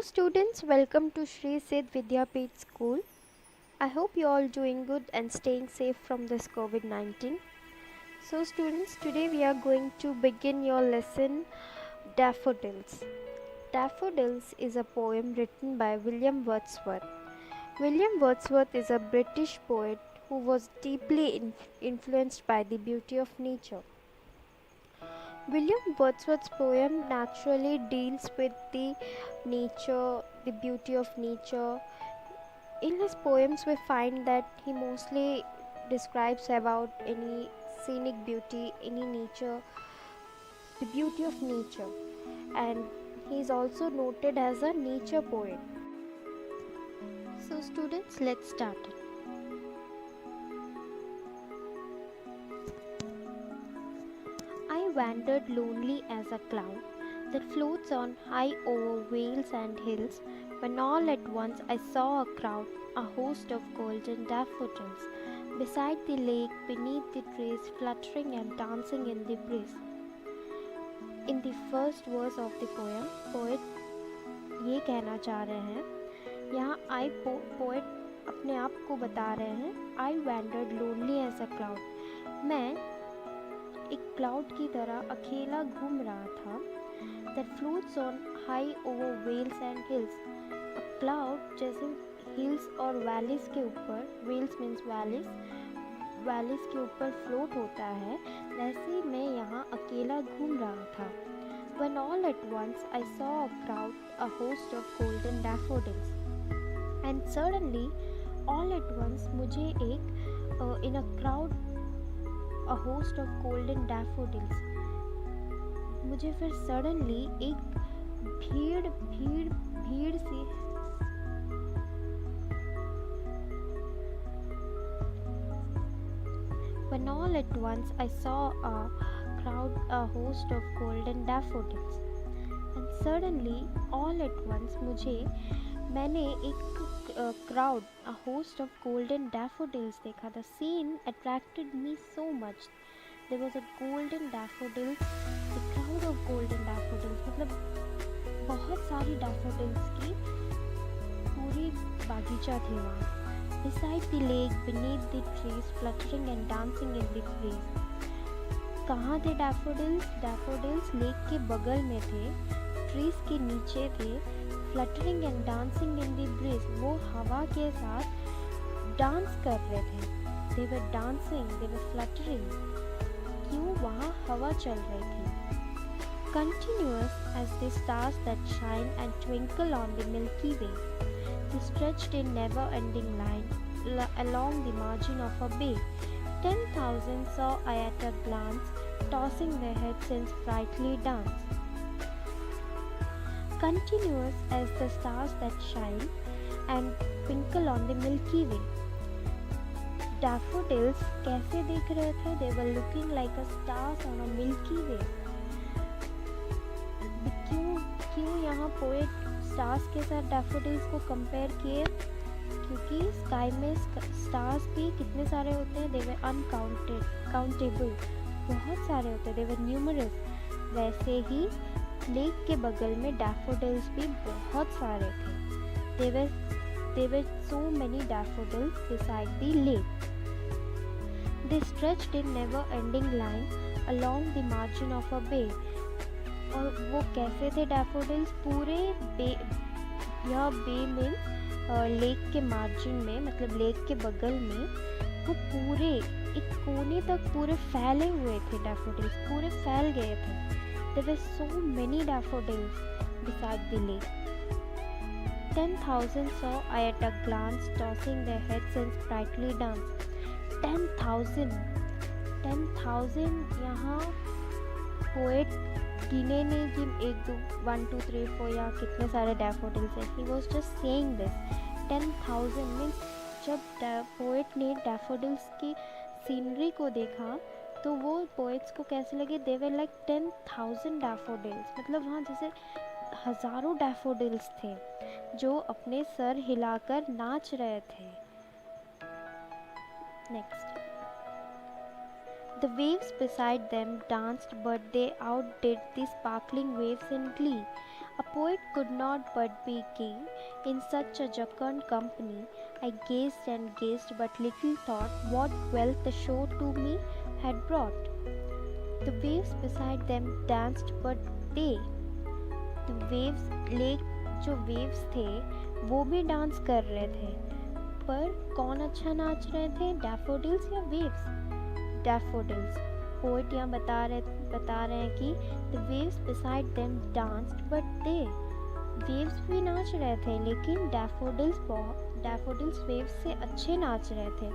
students, welcome to Shri Sid Vidyapeeth School. I hope you all doing good and staying safe from this COVID-19. So students, today we are going to begin your lesson Daffodils. Daffodils is a poem written by William Wordsworth. William Wordsworth is a British poet who was deeply influenced by the beauty of nature. William Wordsworth's poem naturally deals with the nature, the beauty of nature. In his poems, we find that he mostly describes about any scenic beauty, any nature, the beauty of nature, and he is also noted as a nature poet. So, students, let's start it. I wandered lonely as a cloud that floats on high over vales and hills, when all at once I saw a crowd, a host of golden daffodils, beside the lake, beneath the trees, fluttering and dancing in the breeze. In the first verse of the poem, poet ये कहना चाह रहे हैं, यहाँ आई poet अपने आप को बता रहे हैं, I wandered lonely as a cloud, मैं एक क्लाउड की तरह अकेला घूम रहा था, that floats on high over vales and hills. A cloud जैसे hills और valleys के ऊपर, vales means valleys, valleys के ऊपर float होता है, वैसे मैं यहाँ अकेला घूम रहा था. When all at once I saw a crowd, a host of golden daffodils. And suddenly, all at once मुझे एक in a crowd, a host of golden daffodils. मुझे फिर सडनली एक भीड़ सी When all at once I saw a crowd, a host of golden daffodils. And suddenly, all at once मैंने एक crowd, a host of golden daffodils देखा. The scene attracted me so much. There was a golden daffodils, a crowd of golden daffodils, मतलब बहुत सारी daffodils की पूरी बागीचा थी वहाँ. Beside the lake, beneath the trees, fluttering and dancing in the breeze. कहाँ थे daffodils? Daffodils lake के बगल में थे, trees के नीचे थे, fluttering and dancing in the breeze. वो हवा के साथ डांस कर रहे थे. They were dancing, they were fluttering. क्यों? वहाँ हवा चल रही थी. Continuous as the stars that shine and twinkle on the Milky Way, they stretched in never-ending line along the margin of a bay. 10,000 saw I at a glance, tossing their heads in sprightly dance. Continuous as the stars that shine and twinkle on the Milky Way. Daffodils कैसे दिख रहे थे? They were looking like a stars on a Milky Way. क्यों यहाँ poet stars के साथ daffodils को compare किए? क्योंकि स्काई में स्टार्स भी कितने सारे होते हैं. दे वर काउंटेबल, बहुत सारे होते हैं. दे वर न्यूमरस. वैसे ही लेक के बगल में डैफोडिल्स भी बहुत सारे थे. There were so many daffodils beside the lake. They stretched in never-ending line along the margin of a bay. और वो कैसे थे daffodils? पूरे बे, यह बे में लेक के मार्जिन में, मतलब लेक के बगल में, वो पूरे एक कोने तक पूरे फैले हुए थे. daffodils पूरे फैल गए थे. There were so many daffodils beside the lake. 10,000 saw I at a glance, tossing their heads in sprightly dance. 10,000 यहाँ पोएट गिने नहीं कि 1 2 1 2 3 4 या कितने सारे डैफोडिल्स हैं. He was just saying this. 10,000 means जब पोएट ने डैफोडिल्स की सीनरी को देखा तो वो पोएट्स को कैसे लगे? दे वर लाइक 10,000 डैफोडिल्स, मतलब वहाँ जैसे हज़ारों डैफोडिल्स थे जो अपने सर हिलाकर नाच रहे थे. Next. The waves beside them danced, but they outdid the sparkling waves in glee. A poet could not but be gay in such a jocund company. I gazed and gazed, but little thought what wealth the show to me had brought. The waves beside them danced, but they, the waves, lake जो waves थे वो भी dance कर रहे थे, पर कौन अच्छा नाच रहे थे, डैफोडिल्स या वेव्स? डैफोडिल्स। पोइट यहाँ बता रहे हैं कि the waves beside them danced but they, waves भी नाच रहे थे लेकिन डैफोडिल्स वेव्स से अच्छे नाच रहे थे।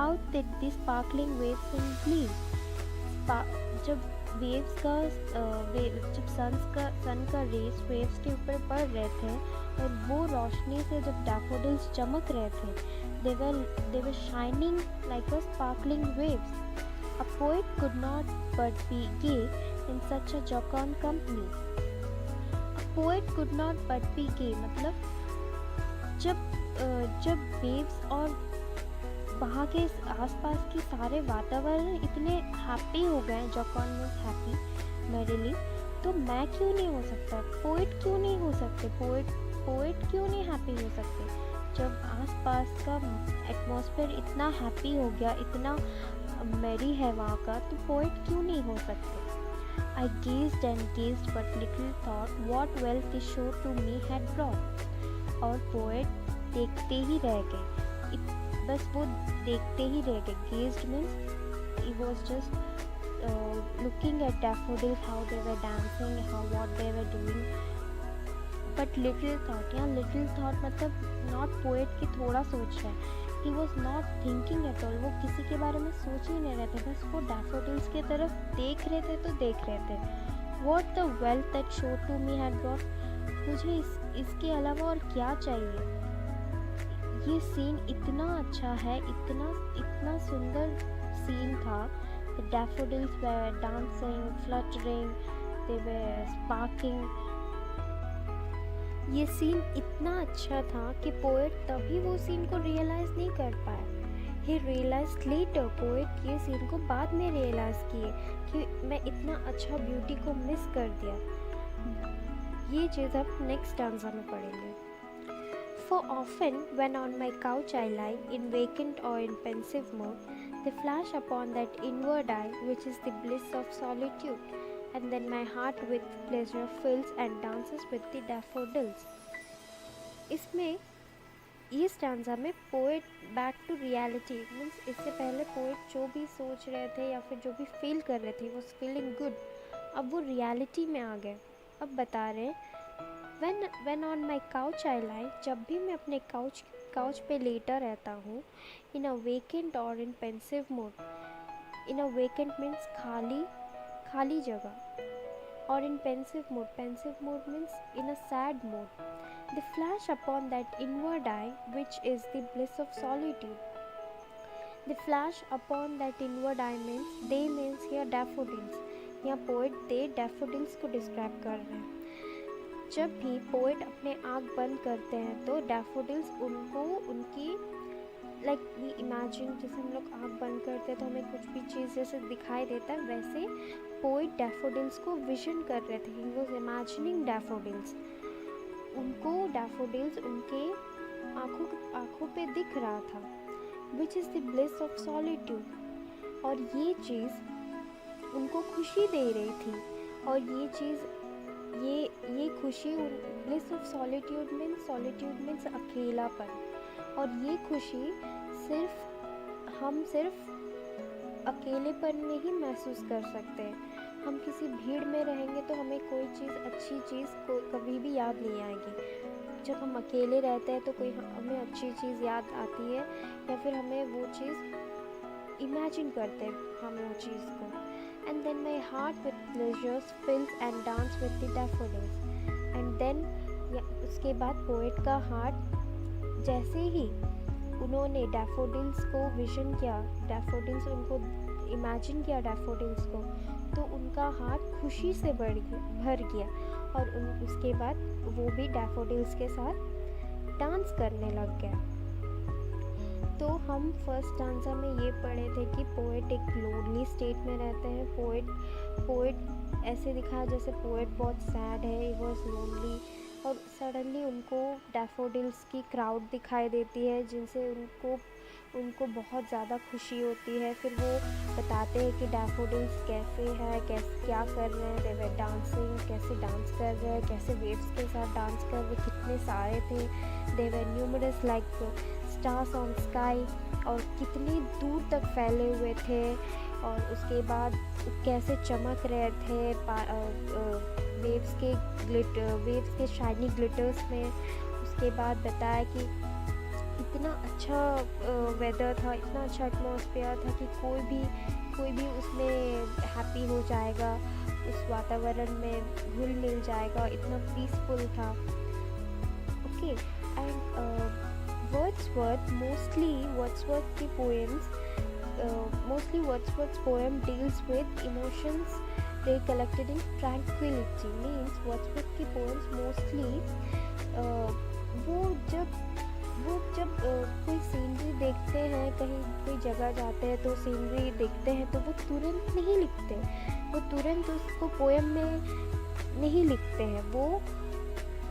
Out did the sparkling waves in Glee, जब वेव्स का जब सन का रेस वेव्स के ऊपर पड़ रहे थे और वो रोशनी से जब डैफोडिल्स चमक रहे थे, they were shining like a sparkling waves. A poet could not but be gay in such a jocund company. A poet could not but be gay मतलब जब वेव्स और वहाँ के आसपास के सारे वातावरण इतने हैप्पी हो गए, जॉकॉन वाज हैप्पी मैरिली, तो मैं क्यों नहीं हो सकता, पोइट क्यों नहीं हो सकते, पोइट क्यों नहीं हैप्पी हो सकते? जब आसपास का एटमॉस्फेयर इतना हैप्पी हो गया, इतना मैरी है वहाँ का, तो पोइट क्यों नहीं हो सकते? I gazed and gazed but little thought what wealth the show to me had brought. और पोइट देखते ही रह गए, बस वो देखते ही रह गए। Gazed means he was just looking at daffodils, how they were dancing, what they were doing. But little thought, यहाँ little thought मतलब not poet की थोड़ा सोच रहे हैं, he was not thinking at all, वो किसी के बारे में सोच ही नहीं रहे थे, बस वो daffodils की तरफ देख रहे थे तो देख रहे थे। What the wealth that show to me had brought, मुझे इसके अलावा और क्या चाहिए? ये सीन इतना अच्छा है, इतना सुंदर सीन था। The daffodils were dancing, fluttering, they were sparking. ये सीन इतना अच्छा था कि पोएट तभी वो सीन को रियलाइज़ नहीं कर पाया। He realized later, पोएट ये सीन को बाद में रियलाइज़ किए कि मैं इतना अच्छा ब्यूटी को मिस कर दिया। ये चीज़ अब नेक्स्ट स्टैंजा में पढ़ेंगे। For often, when on my couch I lie, in vacant or in pensive mood, they flash upon that inward eye, which is the bliss of solitude, and then my heart with pleasure fills and dances with the daffodils. इसमें ये stanza में poet back to reality means इससे पहले poet जो भी सोच रहे थे या फिर जो भी फील कर रहे थे वॉज फीलिंग गुड, अब वो रियलिटी में आ गए। अब बता रहे हैं When on my couch I lie, जब भी मैं अपने काउच पे लेटा रहता हूँ, in a vacant or in pensive mood, in a vacant means खाली जगह, और in pensive mood means in a sad mood, they flash upon that inward eye which is the bliss of solitude. They flash upon that inward eye means here daffodils, यहाँ poet they daffodils को describe कर रहे हैं। जब भी poet अपने आँख बंद करते हैं तो डैफोडिल्स उनको उनकी लाइक वी इमेजिन, जैसे हम लोग आँख बंद करते हैं तो हमें कुछ भी चीज़ जैसे दिखाई देता है, वैसे पोएट डैफोडिल्स को विजन कर रहे थे। ही वॉज इमेजिनिंग डैफोडिल्स, उनको डैफोडिल्स उनके आँखों पे दिख रहा था, which is the bliss of solitude, और ये चीज़ उनको खुशी दे रही थी, और ये चीज़ ये खुशी, ब्लिस ऑफ सॉलिट्यूड मीन्स अकेलापन, और ये खुशी हम सिर्फ अकेलेपन में ही महसूस कर सकते हैं। हम किसी भीड़ में रहेंगे तो हमें कोई चीज़ अच्छी चीज़ को कभी भी याद नहीं आएगी। जब हम अकेले रहते हैं तो कोई हमें अच्छी चीज़ याद आती है, या फिर हमें वो चीज़ इमेजिन करते हैं हम वो चीज़ को। And then my heart with pleasures fills and dance with the daffodils. And then उसके बाद पोएट का हार्ट, जैसे ही उन्होंने डैफोडिल्स को विजन किया, डैफोडिल्स उनको इमेजिन किया डैफोडिल्स को, तो उनका हार्ट खुशी से भर गया, और उसके बाद वो भी डैफोडिल्स के साथ डांस करने लग गया। तो हम फर्स्ट स्टैंजा में ये पढ़े थे कि पोएट एक लोनली स्टेट में रहते हैं, पोएट ऐसे दिखाया जैसे पोएट बहुत सैड है, ही वॉज लोनली, और सडनली उनको डैफोडिल्स की क्राउड दिखाई देती है जिनसे उनको उनको बहुत ज़्यादा खुशी होती है। फिर वो बताते हैं कि डैफोडिल्स कैसे हैं, कैसे क्या कर रहे हैं, दे वर डांसिंग, कैसे डांस कर रहे हैं, कैसे वेव्स के साथ डांस कर रहे, कितने सारे थे, they were numerous like stars on sky, और कितनी दूर तक फैले हुए थे, और उसके बाद कैसे चमक रहे थे वेव्स के शाइनी ग्लिटर्स में। उसके बाद बताया कि इतना अच्छा वेदर था, इतना अच्छा एटमॉस्फेयर था कि कोई भी उसमें हैप्पी हो जाएगा, उस वातावरण में घुल मिल जाएगा, इतना पीसफुल था। Okay, and Wordsworth's poem deals with emotions recollected in tranquility. Means Wordsworth की poems mostly वो जब कोई सीनरी देखते हैं, कहीं कोई जगह जाते हैं तो सीनरी देखते हैं तो वो तुरंत नहीं लिखते, वो तुरंत उसको पोएम में नहीं लिखते हैं। वो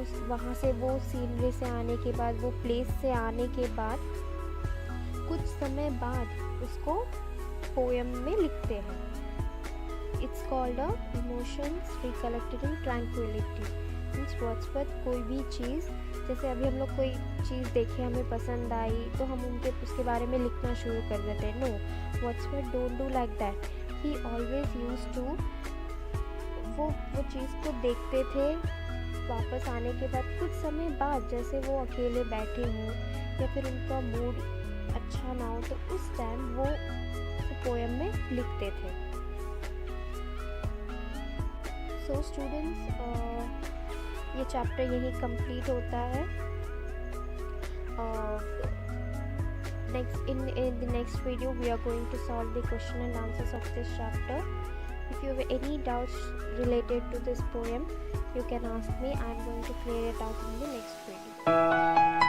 उस वहाँ से वो सीनरी से आने के बाद, वो प्लेस से आने के बाद कुछ समय बाद उसको पोएम में लिखते हैं। It's called a emotions recollected in tranquillity. Means Wordsworth कोई भी चीज़, जैसे अभी हम लोग कोई चीज़ देखे, हमें पसंद आई तो हम उसके बारे में लिखना शुरू कर देते हैं। No, Wordsworth don't do like that. He always used to वो चीज़ को देखते थे, वापस आने के बाद कुछ समय बाद, जैसे वो अकेले बैठे हों या फिर उनका मूड अच्छा ना हो, तो उस टाइम वो पोएम में लिखते थे। सो स्टूडेंट्स, ये चैप्टर यही कंप्लीट होता है। In the next video we are going to solve the question and answers of this chapter. If you have any doubts related to this poem, you can ask me. I am going to clear it out in the next video.